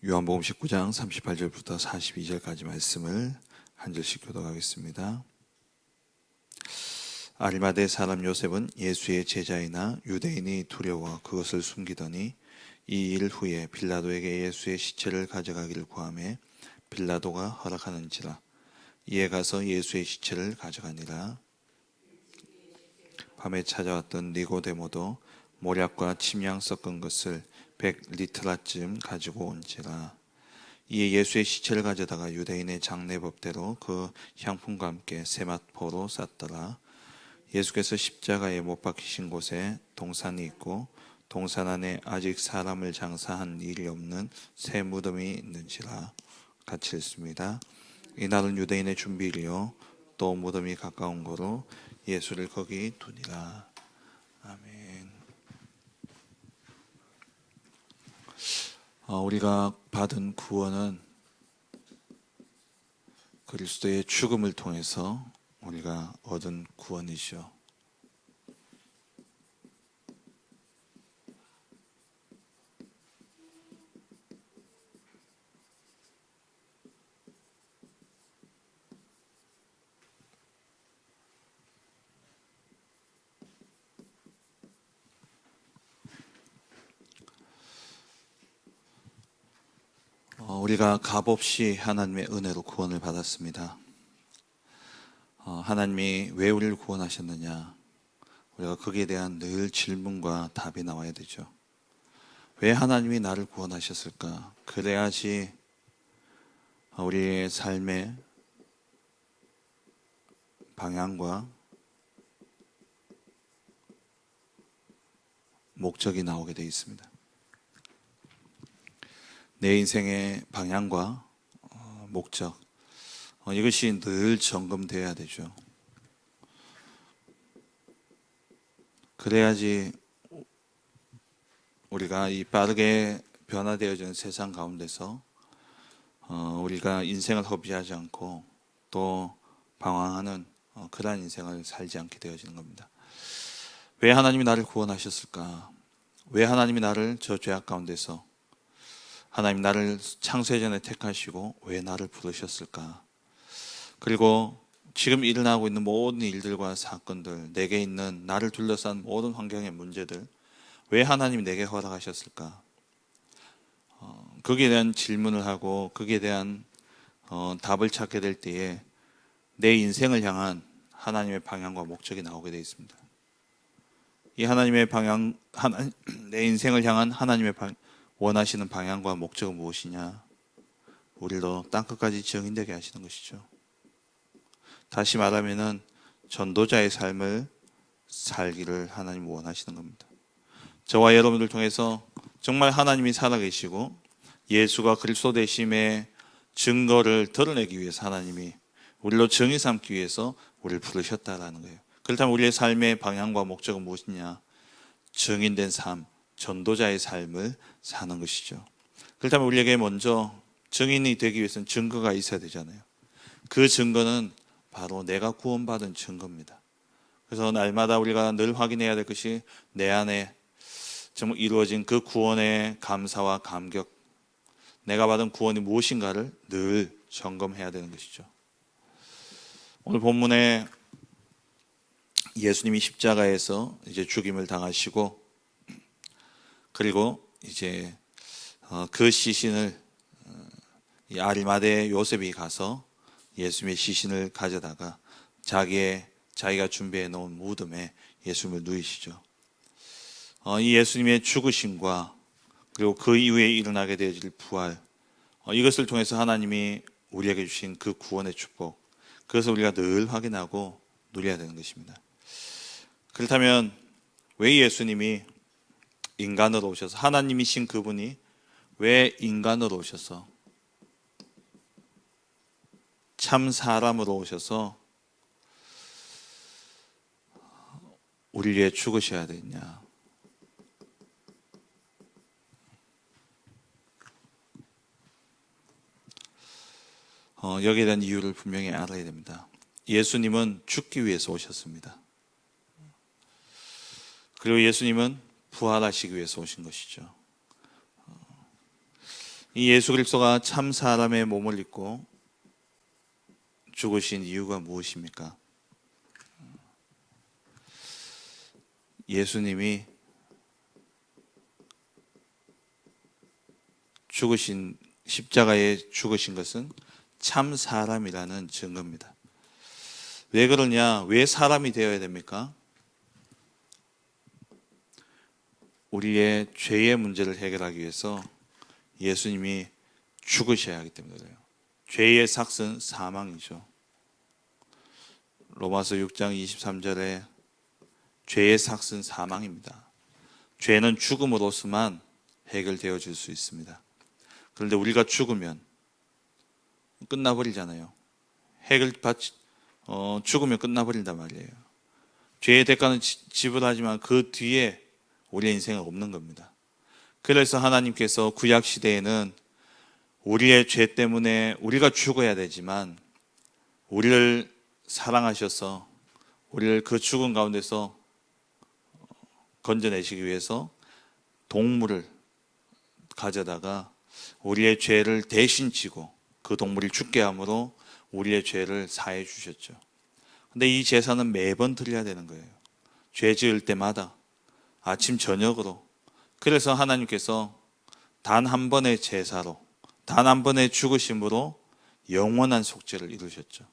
요한복음 19장 38절부터 42절까지 말씀을 한 절씩 교독하겠습니다. 아리마대 사람 요셉은 예수의 제자이나 유대인이 두려워 그것을 숨기더니 이 일 후에 빌라도에게 예수의 시체를 가져가기를 구하매 빌라도가 허락하는지라. 이에 가서 예수의 시체를 가져가니라. 밤에 찾아왔던 니고데모도 모략과 침향 섞은 것을 100리트라쯤 가지고 온지라. 이에 예수의 시체를 가져다가 유대인의 장례법대로 그 향품과 함께 세마포로 쌌더라. 예수께서 십자가에 못 박히신 곳에 동산이 있고 동산 안에 아직 사람을 장사한 일이 없는 새 무덤이 있는지라. 같이 읽습니다. 이날은 유대인의 준비일이요 또 무덤이 가까운 거로 예수를 거기 두니라. 아멘. 우리가 받은 구원은 그리스도의 죽음을 통해서 우리가 얻은 구원이죠. 우리가 값없이 하나님의 은혜로 구원을 받았습니다. 하나님이 왜 우리를 구원하셨느냐? 우리가 거기에 대한 늘 질문과 답이 나와야 되죠. 왜 하나님이 나를 구원하셨을까? 그래야지 우리의 삶의 방향과 목적이 나오게 되어 있습니다. 내 인생의 방향과 목적, 이것이 늘 점검되어야 되죠. 그래야지 우리가 이 빠르게 변화되어지는 세상 가운데서 우리가 인생을 허비하지 않고 또 방황하는 그러한 인생을 살지 않게 되어지는 겁니다. 왜 하나님이 나를 구원하셨을까? 왜 하나님이 나를 저 죄악 가운데서 하나님 나를 창세 전에 택하시고 왜 나를 부르셨을까? 그리고 지금 일어나고 있는 모든 일들과 사건들, 내게 있는 나를 둘러싼 모든 환경의 문제들, 왜 하나님이 내게 허락하셨을까? 거기에 대한 질문을 하고 거기에 대한 답을 찾게 될 때에 내 인생을 향한 하나님의 방향과 목적이 나오게 되어 있습니다. 이 하나님의 방향, 내 인생을 향한 하나님의 원하시는 방향과 목적은 무엇이냐? 우리로 땅끝까지 증인되게 하시는 것이죠. 다시 말하면은 전도자의 삶을 살기를 하나님 원하시는 겁니다. 저와 여러분들 통해서 정말 하나님이 살아계시고 예수가 그리스도 되심의 증거를 드러내기 위해서 하나님이 우리로 증인 삼기 위해서 우리를 부르셨다라는 거예요. 그렇다면 우리의 삶의 방향과 목적은 무엇이냐? 증인된 삶, 전도자의 삶을 사는 것이죠. 그렇다면 우리에게 먼저 증인이 되기 위해서는 증거가 있어야 되잖아요. 그 증거는 바로 내가 구원받은 증거입니다. 그래서 날마다 우리가 늘 확인해야 될 것이 내 안에 정말 이루어진 그 구원의 감사와 감격, 내가 받은 구원이 무엇인가를 늘 점검해야 되는 것이죠. 오늘 본문에 예수님이 십자가에서 이제 죽임을 당하시고 그리고 이제 그 시신을 이 아리마대 요셉이 가서 예수님의 시신을 가져다가 자기가 준비해 놓은 무덤에 예수님을 누이시죠. 이 예수님의 죽으심과 그리고 그 이후에 일어나게 되어질 부활, 이것을 통해서 하나님이 우리에게 주신 그 구원의 축복, 그것을 우리가 늘 확인하고 누려야 되는 것입니다. 그렇다면 왜 예수님이 인간으로 오셔서, 하나님이신 그분이 왜 인간으로 오셔서 참 사람으로 오셔서 우리를 위해 죽으셔야 되냐? 여기에 대한 이유를 분명히 알아야 됩니다. 예수님은 죽기 위해서 오셨습니다. 그리고 예수님은 부활하시기 위해서 오신 것이죠. 이 예수 그리스도가 참 사람의 몸을 입고 죽으신 이유가 무엇입니까? 예수님이 십자가에 죽으신 것은 참 사람이라는 증거입니다. 왜 그러냐? 왜 사람이 되어야 됩니까? 우리의 죄의 문제를 해결하기 위해서 예수님이 죽으셔야 하기 때문에 그래요. 죄의 삭은 사망이죠. 로마서 6장 23절에 죄의 삭은 사망입니다. 죄는 죽음으로서만 해결되어질 수 있습니다. 그런데 우리가 죽으면 끝나버리잖아요. 죽으면 끝나버린단 말이에요. 죄의 대가는 지불하지만 그 뒤에 우리의 인생은 없는 겁니다. 그래서 하나님께서 구약 시대에는 우리의 죄 때문에 우리가 죽어야 되지만 우리를 사랑하셔서 우리를 그 죽음 가운데서 건져내시기 위해서 동물을 가져다가 우리의 죄를 대신 지고 그 동물이 죽게 함으로 우리의 죄를 사해 주셨죠. 근데 이 제사는 매번 드려야 되는 거예요. 죄 지을 때마다 아침 저녁으로. 그래서 하나님께서 단 한 번의 제사로, 단 한 번의 죽으심으로 영원한 속죄를 이루셨죠.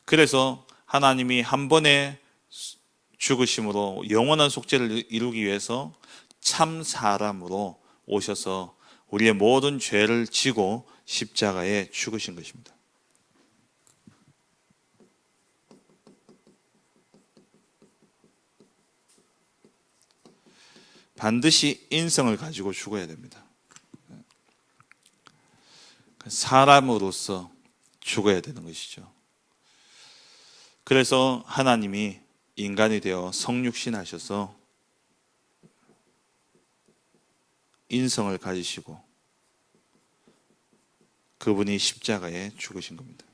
그래서 하나님이 한 번의 죽으심으로 영원한 속죄를 이루기 위해서 참 사람으로 오셔서 우리의 모든 죄를 지고 십자가에 죽으신 것입니다. 반드시 인성을 가지고 죽어야 됩니다. 사람으로서 죽어야 되는 것이죠. 그래서 하나님이 인간이 되어 성육신 하셔서 인성을 가지시고 그분이 십자가에 죽으신 겁니다.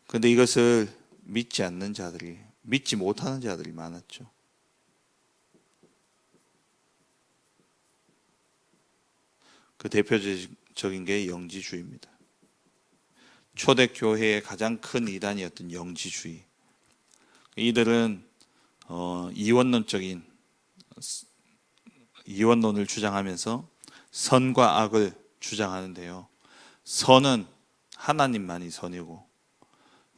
그런데 이것을 믿지 않는 자들이, 믿지 못하는 자들이 많았죠. 그 대표적인 게 영지주의입니다. 초대교회의 가장 큰 이단이었던 영지주의. 이들은 이원론을 주장하면서 선과 악을 주장하는데요. 선은 하나님만이 선이고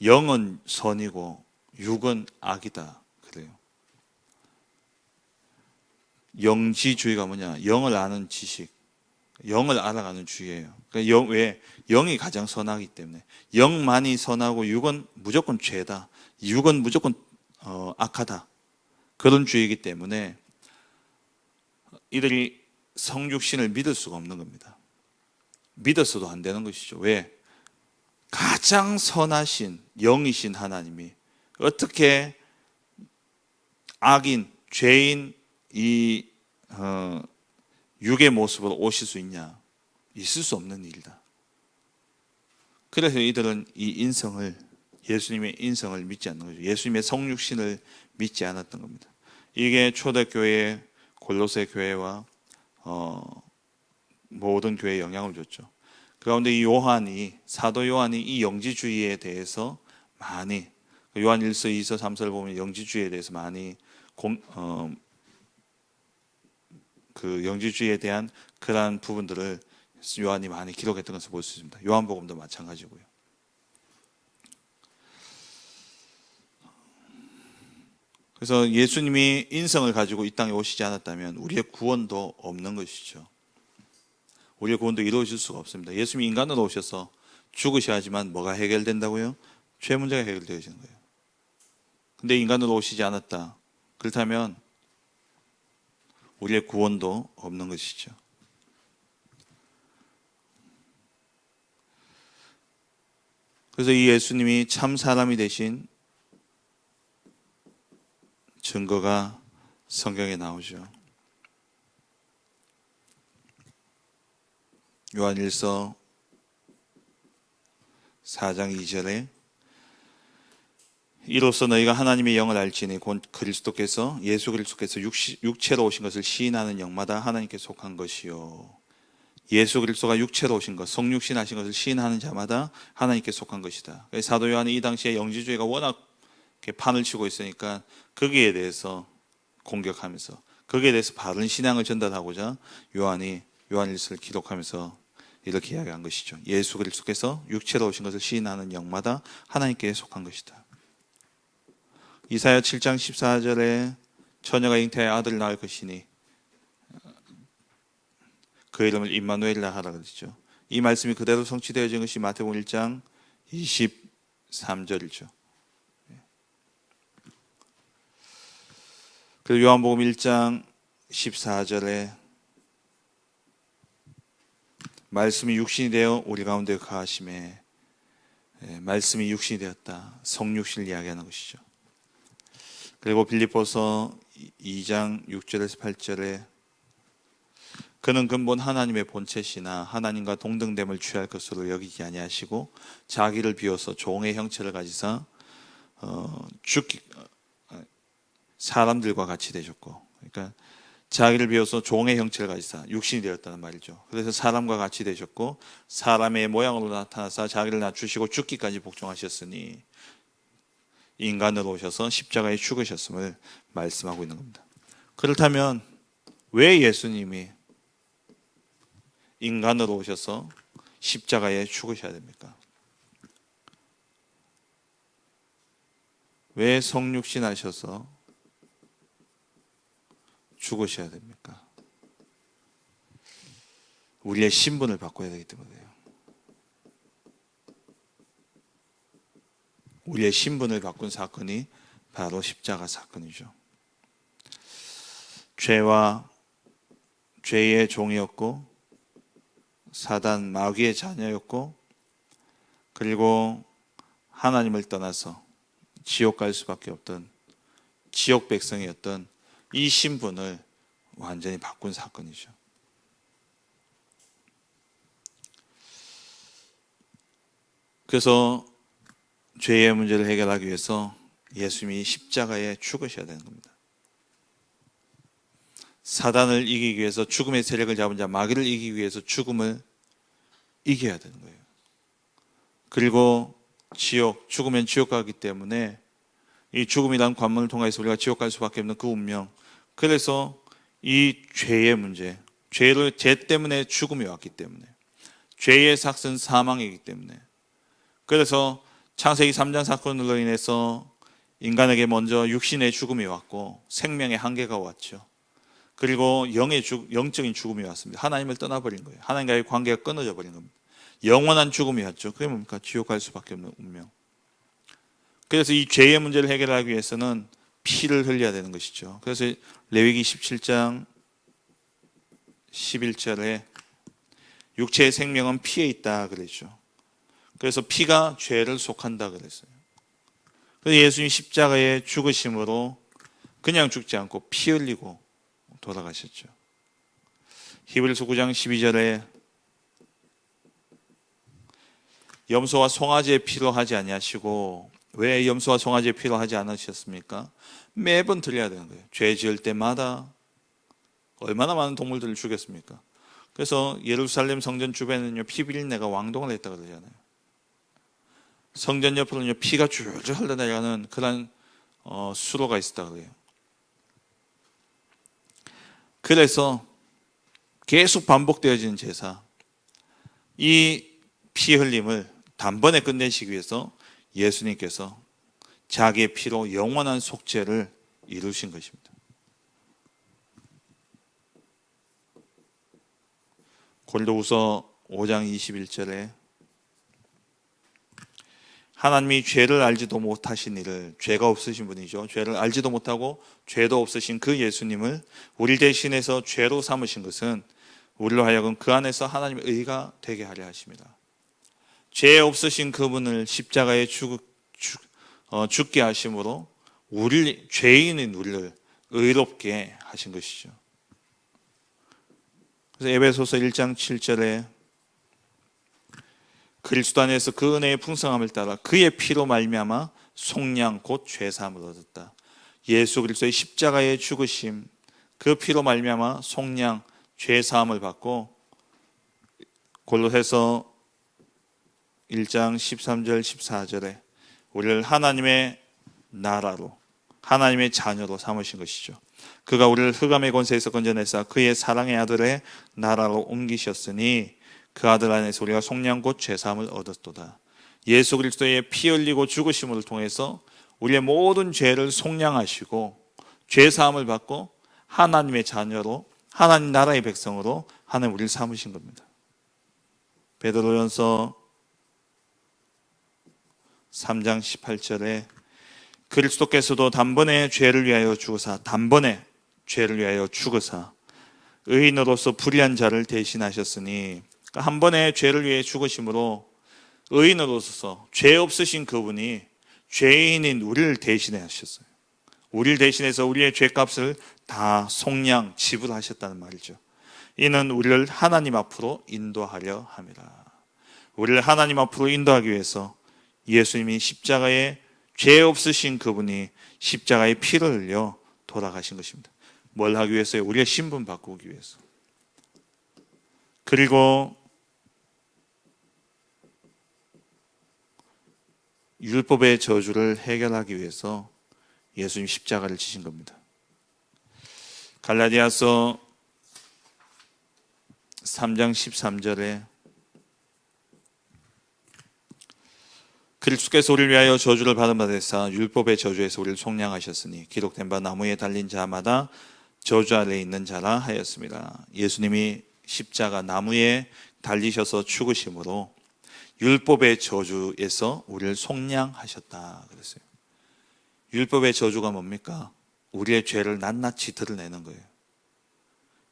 영은 선이고 육은 악이다 그래요. 영지주의가 뭐냐? 영을 아는 지식, 영을 알아가는 주의예요. 그러니까 왜? 영이 가장 선하기 때문에. 영만이 선하고 육은 무조건 죄다. 육은 무조건 악하다. 그런 주의이기 때문에 이들이 성육신을 믿을 수가 없는 겁니다. 믿었어도 안 되는 것이죠. 왜? 가장 선하신 영이신 하나님이 어떻게 악인, 죄인 이 육의 모습으로 오실 수 있냐? 있을 수 없는 일이다. 그래서 이들은 이 인성을, 예수님의 인성을 믿지 않는 거죠. 예수님의 성육신을 믿지 않았던 겁니다. 이게 초대교회, 골로새 교회와 모든 교회에 영향을 줬죠. 그 가운데 사도 요한이 이 영지주의에 대해서 많이, 요한 1서, 2서, 3서를 보면 영지주의에 대해서 많이 그 영지주의에 대한 그러한 부분들을 요한이 많이 기록했던 것을 볼 수 있습니다. 요한복음도 마찬가지고요. 그래서 예수님이 인성을 가지고 이 땅에 오시지 않았다면 우리의 구원도 없는 것이죠. 우리의 구원도 이루어질 수가 없습니다. 예수님이 인간으로 오셔서 죽으셔야지만 뭐가 해결된다고요? 죄 문제가 해결되어지는 거예요. 근데 인간으로 오시지 않았다. 그렇다면 우리의 구원도 없는 것이죠. 그래서 이 예수님이 참 사람이 되신 증거가 성경에 나오죠. 요한 1서 4장 2절에 이로써 너희가 하나님의 영을 알지니 곧 그리스도께서 예수 그리스도께서 육체로 오신 것을 시인하는 영마다 하나님께 속한 것이요. 예수 그리스도가 육체로 오신 것, 성육신 하신 것을 시인하는 자마다 하나님께 속한 것이다. 사도 요한이 이 당시에 영지주의가 워낙 판을 치고 있으니까 거기에 대해서 공격하면서 거기에 대해서 바른 신앙을 전달하고자 요한이 요한일서를 기록하면서 이렇게 이야기한 것이죠. 예수 그리스도께서 육체로 오신 것을 시인하는 영마다 하나님께 속한 것이다. 이사야 7장 14절에 처녀가 잉태하여 아들을 낳을 것이니 그 이름을 임마누엘이라 하라 그랬죠. 이 말씀이 그대로 성취되어진 것이 마태복음 1장 23절이죠. 그리고 요한복음 1장 14절에 말씀이 육신이 되어 우리 가운데 거하심에, 말씀이 육신이 되었다. 성육신을 이야기하는 것이죠. 그리고 빌립보서 2장 6절에서 8절에 그는 근본 하나님의 본체시나 하나님과 동등됨을 취할 것으로 여기지 아니하시고 자기를 비워서 종의 형체를 가지사 사람들과 같이 되셨고, 그러니까 자기를 비워서 종의 형체를 가지사 육신이 되었다는 말이죠. 그래서 사람과 같이 되셨고 사람의 모양으로 나타나사 자기를 낮추시고 죽기까지 복종하셨으니 인간으로 오셔서 십자가에 죽으셨음을 말씀하고 있는 겁니다. 그렇다면 왜 예수님이 인간으로 오셔서 십자가에 죽으셔야 됩니까? 왜 성육신 하셔서 죽으셔야 됩니까? 우리의 신분을 바꿔야 되기 때문에요. 우리의 신분을 바꾼 사건이 바로 십자가 사건이죠. 죄의 종이었고 사단 마귀의 자녀였고 그리고 하나님을 떠나서 지옥 갈 수밖에 없던 지옥 백성이었던 이 신분을 완전히 바꾼 사건이죠. 그래서 죄의 문제를 해결하기 위해서 예수님이 십자가에 죽으셔야 되는 겁니다. 사단을 이기기 위해서 죽음의 세력을 잡은 자 마귀를 이기기 위해서 죽음을 이겨야 되는 거예요. 그리고 죽으면 지옥 가기 때문에 이 죽음이란 관문을 통해서 우리가 지옥 갈 수밖에 없는 그 운명. 그래서 이 죄의 문제, 죄 때문에 죽음이 왔기 때문에, 죄의 삭은 사망이기 때문에, 그래서 창세기 3장 사건으로 인해서 인간에게 먼저 육신의 죽음이 왔고 생명의 한계가 왔죠. 그리고 영적인 죽음이 왔습니다. 하나님을 떠나버린 거예요. 하나님과의 관계가 끊어져 버린 겁니다. 영원한 죽음이 왔죠. 그게 뭡니까? 지옥 갈 수밖에 없는 운명. 그래서 이 죄의 문제를 해결하기 위해서는 피를 흘려야 되는 것이죠. 그래서 레위기 17장 11절에 육체의 생명은 피에 있다 그랬죠. 그래서 피가 죄를 속한다 그랬어요. 그래서 예수님 십자가에 죽으심으로 그냥 죽지 않고 피 흘리고 돌아가셨죠. 히브리서 9장 12절에 염소와 송아지의 피로 하지 아니하시고, 왜 염소와 송아지의 피로 하지 않으셨습니까? 매번 드려야 되는 거예요. 죄 지을 때마다 얼마나 많은 동물들을 죽였습니까? 그래서 예루살렘 성전 주변에는요 피 비린내가 왕동을 했다 그러잖아요. 성전 옆으로는요 피가 줄줄 흘러내려가는 그런 수로가 있었다 그래요. 그래서 계속 반복되어지는 제사, 이 피 흘림을 단번에 끝내시기 위해서 예수님께서 자기의 피로 영원한 속죄를 이루신 것입니다. 고린도후서 5장 21절에 하나님이 죄를 알지도 못하신 이를, 죄가 없으신 분이죠. 죄를 알지도 못하고 죄도 없으신 그 예수님을 우리 대신해서 죄로 삼으신 것은 우리로 하여금 그 안에서 하나님의 의가 되게 하려 하십니다. 죄 없으신 그분을 십자가에 죽게 하심으로 죄인인 우리를 의롭게 하신 것이죠. 그래서 에베소서 1장 7절에 그리스도 안에서 그 은혜의 풍성함을 따라 그의 피로 말미암아 속량 곧 죄사함을 얻었다. 예수 그리스도의 십자가의 죽으심, 그 피로 말미암아 속량 죄사함을 받고, 골로새서 1장 13절 14절에 우리를 하나님의 나라로, 하나님의 자녀로 삼으신 것이죠. 그가 우리를 흑암의 권세에서 건져내사 그의 사랑의 아들의 나라로 옮기셨으니 그 아들 안에서 우리가 속량 곧 죄사함을 얻었도다. 예수 그리스도의 피 흘리고 죽으심을 통해서 우리의 모든 죄를 속량하시고 죄사함을 받고 하나님의 자녀로, 하나님 나라의 백성으로 하나님 우리를 삼으신 겁니다. 베드로전서 3장 18절에 그리스도께서도 단번에 죄를 위하여 죽으사, 단번에 죄를 위하여 죽으사 의인으로서 불의한 자를 대신하셨으니, 그러니까 한 번에 죄를 위해 죽으심으로 의인으로서 죄 없으신 그분이 죄인인 우리를 대신해 하셨어요. 우리를 대신해서 우리의 죄값을 다 속량 지불하셨다는 말이죠. 이는 우리를 하나님 앞으로 인도하려 함이라. 우리를 하나님 앞으로 인도하기 위해서 예수님이 십자가에 죄 없으신 그분이 십자가에 피를 흘려 돌아가신 것입니다. 뭘 하기 위해서요? 우리의 신분 바꾸기 위해서. 그리고 율법의 저주를 해결하기 위해서 예수님 십자가를 지신 겁니다. 갈라디아서 3장 13절에 그리스도께서 우리를 위하여 저주를 받은 바 되사 율법의 저주에서 우리를 속량하셨으니 기록된 바 나무에 달린 자마다 저주 아래에 있는 자라 하였습니다. 예수님이 십자가 나무에 달리셔서 죽으심으로 율법의 저주에서 우리를 속량하셨다 그랬어요. 율법의 저주가 뭡니까? 우리의 죄를 낱낱이 드러내는 거예요.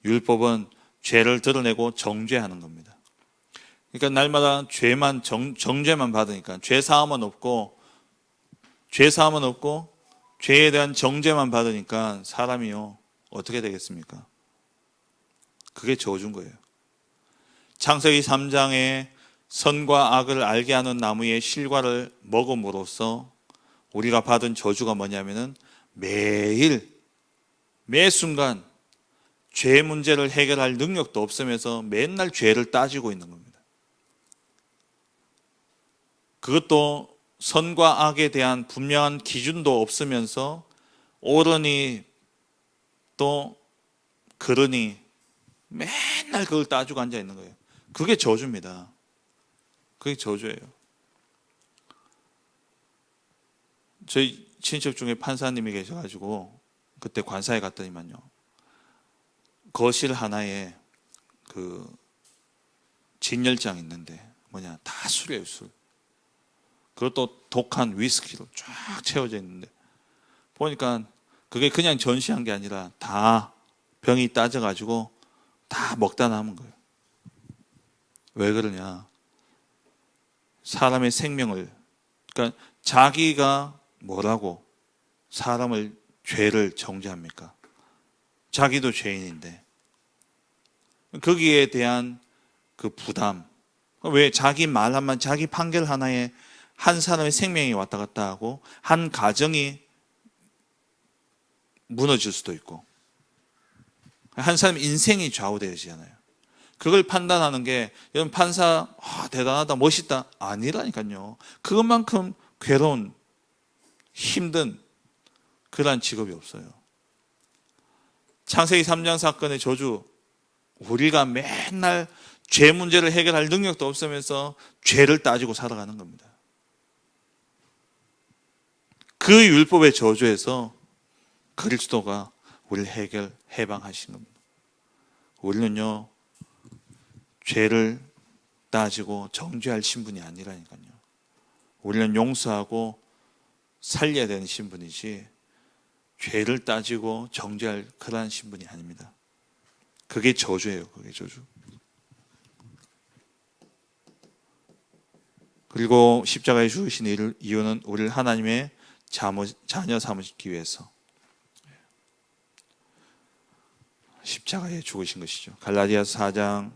율법은 죄를 드러내고 정죄하는 겁니다. 그러니까 날마다 죄만 정죄만 받으니까 죄 사함은 없고 죄에 대한 정죄만 받으니까 사람이요 어떻게 되겠습니까? 그게 저주인 거예요. 창세기 3장에 선과 악을 알게 하는 나무의 실과를 먹음으로써 우리가 받은 저주가 뭐냐면은 매 순간 죄 문제를 해결할 능력도 없으면서 맨날 죄를 따지고 있는 겁니다. 그것도 선과 악에 대한 분명한 기준도 없으면서 옳으니 또 그러니 맨날 그걸 따지고 앉아 있는 거예요. 그게 저주입니다. 그게 저주예요. 저희 친척 중에 판사님이 계셔가지고 그때 관사에 갔더니만요, 거실 하나에 그 진열장 있는데 다 술이에요, 술. 그것도 독한 위스키로 쫙 채워져 있는데 보니까 그게 그냥 전시한 게 아니라 다 병이 따져가지고 다 먹다 남은 거예요. 왜 그러냐? 사람의 생명을, 그러니까 자기가 뭐라고 사람을 죄를 정죄합니까? 자기도 죄인인데 거기에 대한 그 부담, 왜 자기 말 한마디, 자기 판결 하나에 한 사람의 생명이 왔다 갔다 하고 한 가정이 무너질 수도 있고 한 사람의 인생이 좌우되지잖아요. 그걸 판단하는 게 여러분 판사 대단하다 멋있다 아니라니까요. 그것만큼 괴로운 힘든 그러한 직업이 없어요. 창세기 3장 사건의 저주, 우리가 맨날 죄 문제를 해결할 능력도 없으면서 죄를 따지고 살아가는 겁니다. 그 율법의 저주에서 그리스도가 우리를 해방하신 겁니다. 우리는요 죄를 따지고 정죄할 신분이 아니라니까요. 우리는 용서하고 살려야 되는 신분이지 죄를 따지고 정죄할 그러한 신분이 아닙니다. 그게 저주예요. 그게 저주. 그리고 십자가에 죽으신 이유는 우리를 하나님의 자녀 삼으시기 위해서 십자가에 죽으신 것이죠. 갈라디아서 4장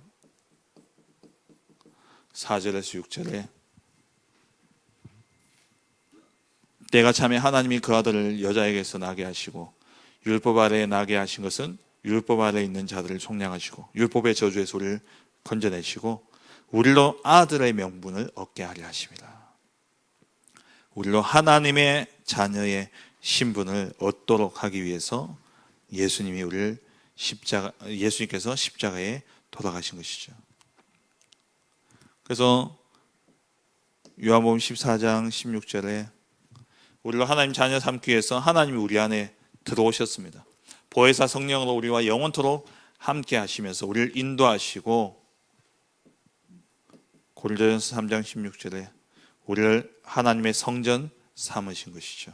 4절에서 6절에 때가 참에 하나님이 그 아들을 여자에게서 나게 하시고 율법 아래에 나게 하신 것은 율법 아래에 있는 자들을 속량하시고 율법의 저주에서 우리를 건져내시고 우리로 아들의 명분을 얻게 하려 하십니다. 우리로 하나님의 자녀의 신분을 얻도록 하기 위해서 예수님께서 십자가에 돌아가신 것이죠. 그래서 요한복음 14장 16절에 우리로 하나님 자녀 삼기 위해서 하나님이 우리 안에 들어오셨습니다. 보혜사 성령으로 우리와 영원토록 함께 하시면서 우리를 인도하시고 고린도전서 3장 16절에 우리를 하나님의 성전 삼으신 것이죠.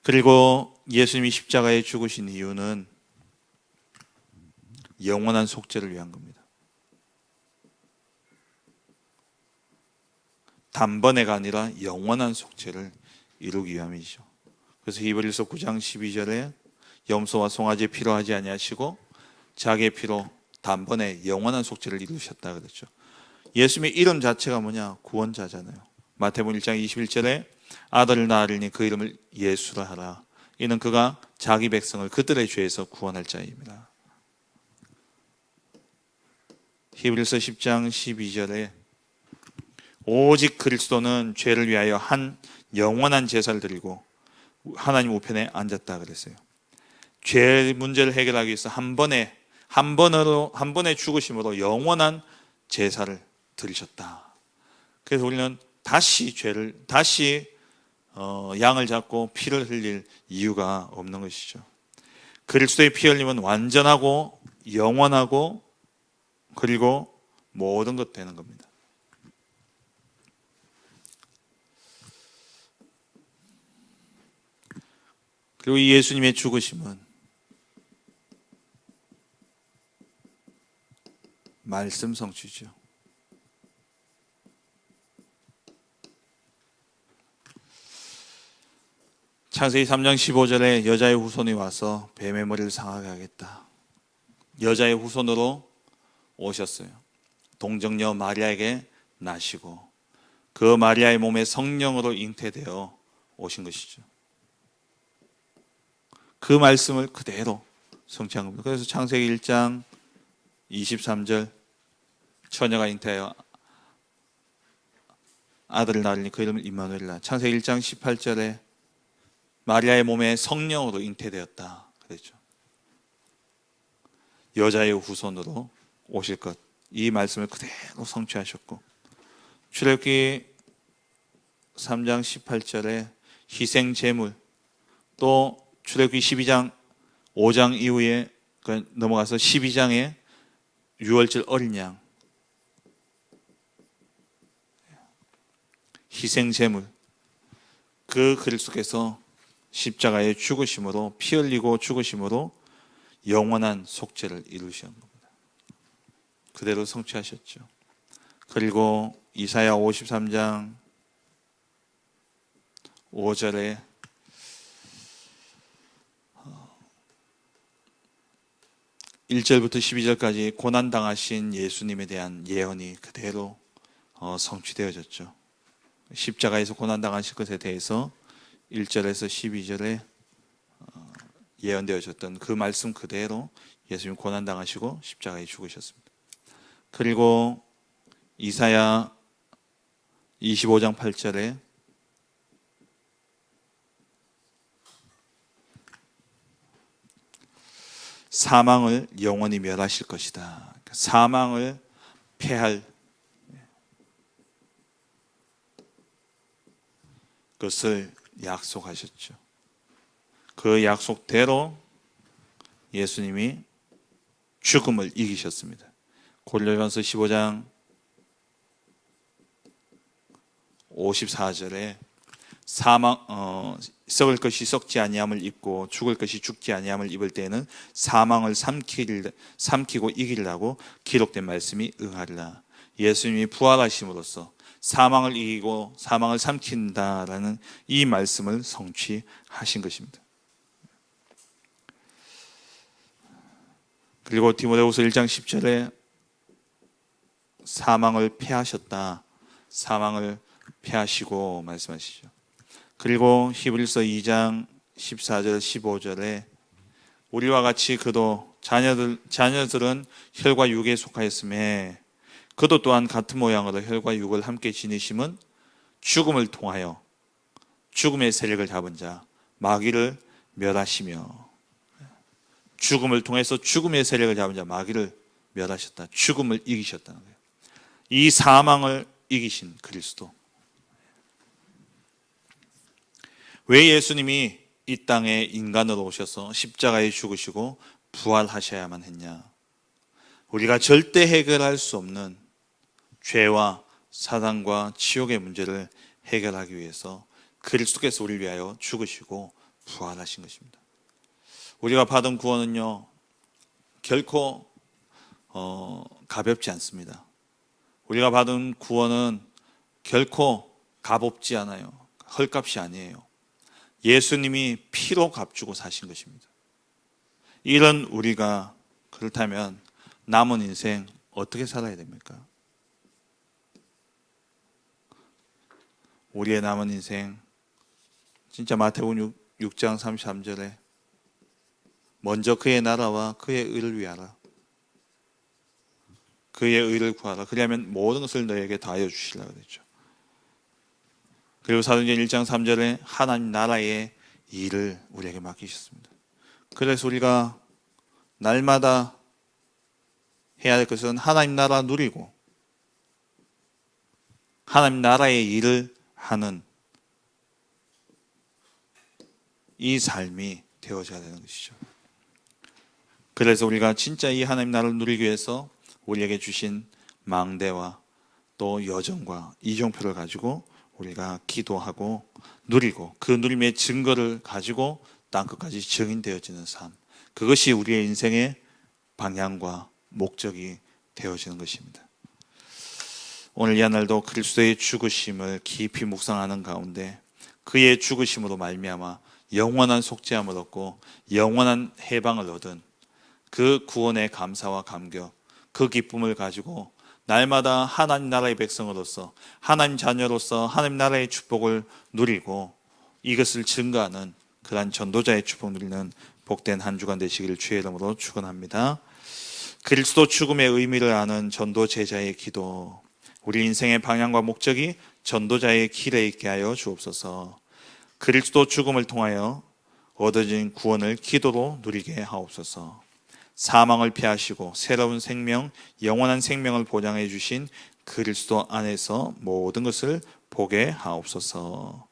그리고 예수님이 십자가에 죽으신 이유는 영원한 속죄를 위한 겁니다. 단번에가 아니라 영원한 속죄를 이루기 위함이죠. 그래서 히브리서 9장 12절에 염소와 송아지 피로 하지 아니하시고 자기의 피로 단번에 영원한 속죄를 이루셨다 그랬죠. 예수님의 이름 자체가 뭐냐? 구원자잖아요. 마태복음 1장 21절에 아들을 낳으리니 그 이름을 예수라 하라. 이는 그가 자기 백성을 그들의 죄에서 구원할 자입니다. 히브리서 10장 12절에 오직 그리스도는 죄를 위하여 한 영원한 제사를 드리고 하나님 우편에 앉았다 그랬어요. 죄 문제를 해결하기 위해서 한 번의 죽으심으로 영원한 제사를 드리셨다. 그래서 우리는 다시 양을 잡고 피를 흘릴 이유가 없는 것이죠. 그리스도의 피 흘림은 완전하고 영원하고 그리고 모든 것 되는 겁니다. 그리고 이 예수님의 죽으심은 말씀 성취죠. 창세기 3장 15절에 여자의 후손이 와서 뱀의 머리를 상하게 하겠다. 여자의 후손으로 오셨어요. 동정녀 마리아에게 나시고 그 마리아의 몸에 성령으로 잉태되어 오신 것이죠. 그 말씀을 그대로 성취한 겁니다. 그래서 창세기 1장 23절 처녀가 잉태하여 아들을 낳으니 그 이름을 임마누엘이라. 창세기 1장 18절에 마리아의 몸에 성령으로 잉태되었다 그랬죠. 여자의 후손으로 오실 것, 이 말씀을 그대로 성취하셨고, 출애굽기 3장 18절에 희생 제물, 또 출애굽기 12장 5장 이후에 넘어가서 12장에 유월절 어린 양, 희생 제물, 그 그리스도께서 십자가의 죽으심으로, 피 흘리고 죽으심으로 영원한 속죄를 이루신 겁니다. 그대로 성취하셨죠. 그리고 이사야 53장 5절에 (1절부터) (12절까지) 고난당하신 예수님에 대한 예언이 그대로 성취되어졌죠. 십자가에서 고난당하실 것에 대해서 1절에서 12절에 예언되어졌던 그 말씀 그대로 예수님 고난당하시고 십자가에 죽으셨습니다. 그리고 이사야 25장 8절에 사망을 영원히 멸하실 것이다. 사망을 패할 것을 약속하셨죠. 그 약속대로 예수님이 죽음을 이기셨습니다. 고린도전서 15장 54절에 썩을 것이 썩지 아니함을 입고 죽을 것이 죽지 아니함을 입을 때에는 사망을 삼키고 이기려고 기록된 말씀이 응하리라. 예수님이 부활하심으로써 사망을 이기고 사망을 삼킨다라는 이 말씀을 성취하신 것입니다. 그리고 디모데후서 1장 10절에 사망을 패하셨다, 사망을 피하시고 말씀하시죠. 그리고 히브리서 2장 14절 15절에 우리와 같이 그도 자녀들은 혈과 육에 속하였음에 그도 또한 같은 모양으로 혈과 육을 함께 지니심은 죽음을 통하여 죽음의 세력을 잡은 자 마귀를 멸하시며, 죽음을 통해서 죽음의 세력을 잡은 자 마귀를 멸하셨다. 죽음을 이기셨다는 거예요. 이 사망을 이기신 그리스도. 왜 예수님이 이 땅에 인간으로 오셔서 십자가에 죽으시고 부활하셔야만 했냐? 우리가 절대 해결할 수 없는 죄와 사단과 지옥의 문제를 해결하기 위해서 그리스도께서 우리를 위하여 죽으시고 부활하신 것입니다. 우리가 받은 구원은요, 결코 가볍지 않습니다. 우리가 받은 구원은 결코 값없지 않아요. 헐값이 아니에요. 예수님이 피로 값주고 사신 것입니다. 이런 우리가 그렇다면 남은 인생 어떻게 살아야 됩니까? 우리의 남은 인생, 진짜 마태복음 6장 33절에 먼저 그의 나라와 그의 의를 위하라. 그의 의를 구하라. 그리하면 모든 것을 너에게 다하여 주시라 그랬죠. 그리고 사도행전 1장 3절에 하나님 나라의 일을 우리에게 맡기셨습니다. 그래서 우리가 날마다 해야 할 것은 하나님 나라 누리고 하나님 나라의 일을 하는 이 삶이 되어져야 되는 것이죠. 그래서 우리가 진짜 이 하나님 나라를 누리기 위해서 우리에게 주신 망대와 또 여정과 이정표를 가지고 우리가 기도하고 누리고 그 누림의 증거를 가지고 땅끝까지 증인되어지는 삶, 그것이 우리의 인생의 방향과 목적이 되어지는 것입니다. 오늘 이 하늘도 그리스도의 죽으심을 깊이 묵상하는 가운데 그의 죽으심으로 말미암아 영원한 속죄함을 얻고 영원한 해방을 얻은 그 구원의 감사와 감격, 그 기쁨을 가지고 날마다 하나님 나라의 백성으로서 하나님 자녀로서 하나님 나라의 축복을 누리고 이것을 증거하는 그러한 전도자의 축복 누리는 복된 한 주간 되시기를 주의 이름으로 축원합니다. 그리스도 죽음의 의미를 아는 전도 제자의 기도, 우리 인생의 방향과 목적이 전도자의 길에 있게 하여 주옵소서. 그리스도 죽음을 통하여 얻어진 구원을 기도로 누리게 하옵소서. 사망을 피하시고 새로운 생명, 영원한 생명을 보장해 주신 그리스도 안에서 모든 것을 보게 하옵소서.